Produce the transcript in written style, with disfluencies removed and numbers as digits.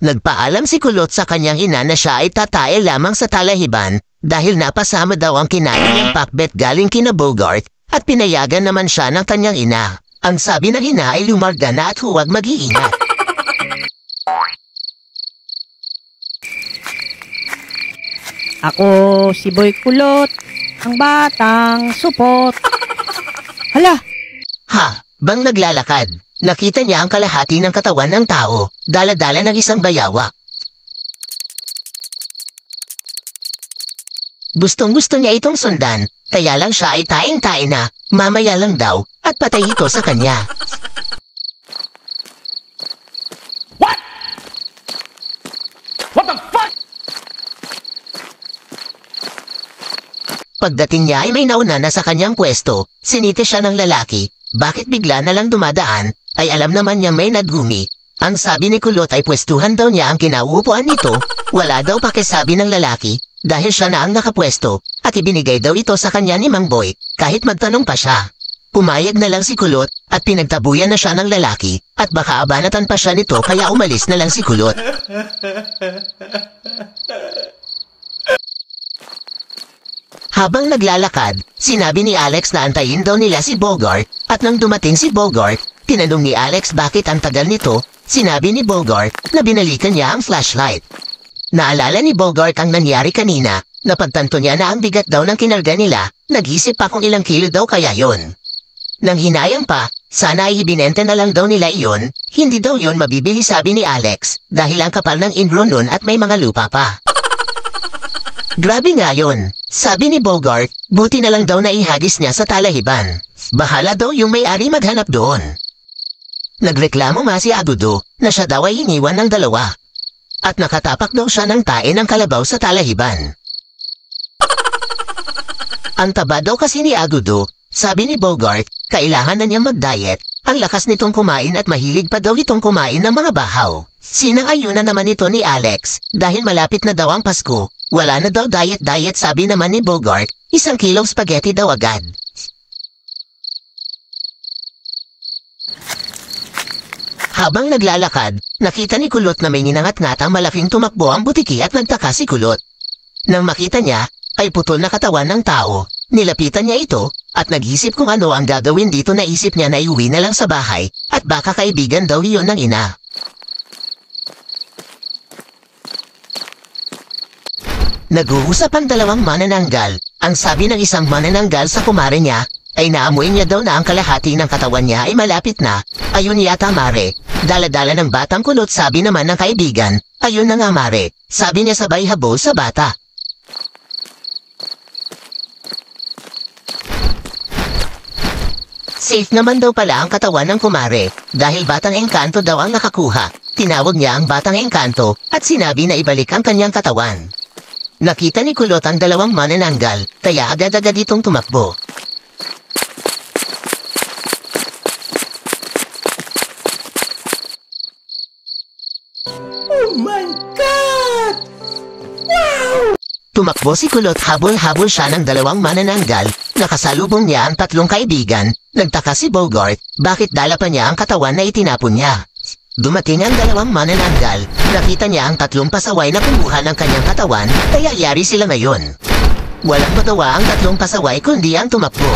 Nagpaalam si Kulot sa kanyang ina na siya ay tataya lamang sa talahiban dahil napasama daw ang kinain niyang pakbet galing kina Bogart at pinayagan naman siya ng kanyang ina. Ang sabi ng ina ay lumarga na at huwag mag-iingat. Ako si Boy Kulot, ang batang supot. Hala! Ha, bang naglalakad? Nakita niya ang kalahati ng katawan ng tao, dala-dala ng isang bayawak. Gustong-gusto niya itong sundan, kaya lang siya ay taing-tae na, mamaya lang daw, at patay ito sa kanya. What? What the fuck? Pagdating niya ay may nauna na sa kanyang pwesto, sinite siya ng lalaki. Bakit bigla na lang dumadaan, ay alam naman niya may nadgumi. Ang sabi ni Kulot ay pwestuhan daw niya ang kinauupuan nito, wala daw pakisabi ng lalaki, dahil siya na ang nakapwesto, at ibinigay daw ito sa kanya ni Mang Boy, kahit magtanong pa siya. Pumayag na lang si Kulot, at pinagtabuyan na siya ng lalaki, at baka abanatan pa siya nito kaya umalis na lang si Kulot. Habang naglalakad, sinabi ni Alex na antayin daw nila si Bogart, at nang dumating si Bogart, tinanong ni Alex bakit ang tagal nito, sinabi ni Bogart na binalikan niya ang flashlight. Naalala ni Bogart ang nangyari kanina, napagtanto niya na ang bigat daw ng kinarga nila, nag-isip pa kung ilang kilo daw kaya yon. Nang hinayang pa, sana ay ibinenta na lang daw nila iyon, hindi daw yon mabibili sabi ni Alex, dahil ang kapal ng ingro nun at may mga lupa pa. Grabe nga yun, sabi ni Bogart, buti na lang daw na ihagis niya sa talahiban. Bahala daw yung may-ari maghanap doon. Nagreklamo nga si Agudo na siya daw ay iniwan ng dalawa. At nakatapak daw siya ng tae ng kalabaw sa talahiban. Ang taba daw kasi ni Agudo, sabi ni Bogart, kailangan na niya mag-diet. Ang lakas nitong kumain at mahilig pa daw itong kumain ng mga bahaw. Sinang-ayunan naman ito ni Alex, dahil malapit na daw ang Pasko. Wala na daw diet sabi naman ni Bogart, 1 kilong spaghetti daw agad. Habang naglalakad, nakita ni Kulot na may ninangat-ngatang malaking tumakbo ang butiki at nagtaka si Kulot. Nang makita niya, ay putol na katawan ng tao. Nilapitan niya ito, at nag-isip kung ano ang gagawin dito. Naisip niya na iuwi na lang sa bahay, at baka kaibigan daw iyon ng ina. Nag-uusap ang dalawang manananggal. Ang sabi ng isang manananggal sa kumare niya, ay naamoy niya daw na ang kalahati ng katawan niya ay malapit na. Ayun yata mare. Dala-dala ng batang Kulot sabi naman ng kaibigan. Ayun na nga mare. Sabi niya sabay habol sa bata. Safe naman daw pala ang katawan ng kumare, dahil batang engkanto daw ang nakakuha. Tinawag niya ang batang engkanto, at sinabi na ibalik ang kanyang katawan. Nakita ni Kulot ang dalawang manananggal, kaya agad-agad itong tumakbo. Oh my God! Wow! Tumakbo si Kulot, habol-habol siya ng dalawang manananggal. Nakasalubong niya ang 3 kaibigan. Nagtaka si Bogart, bakit dala pa niya ang katawan na itinapon niya. Dumating ang dalawang manananggal. Nakita niya ang 3 pasaway na kumuha ng kanyang katawan, kaya yari sila ngayon. Walang magawa ang 3 pasaway kundi ang tumakbo.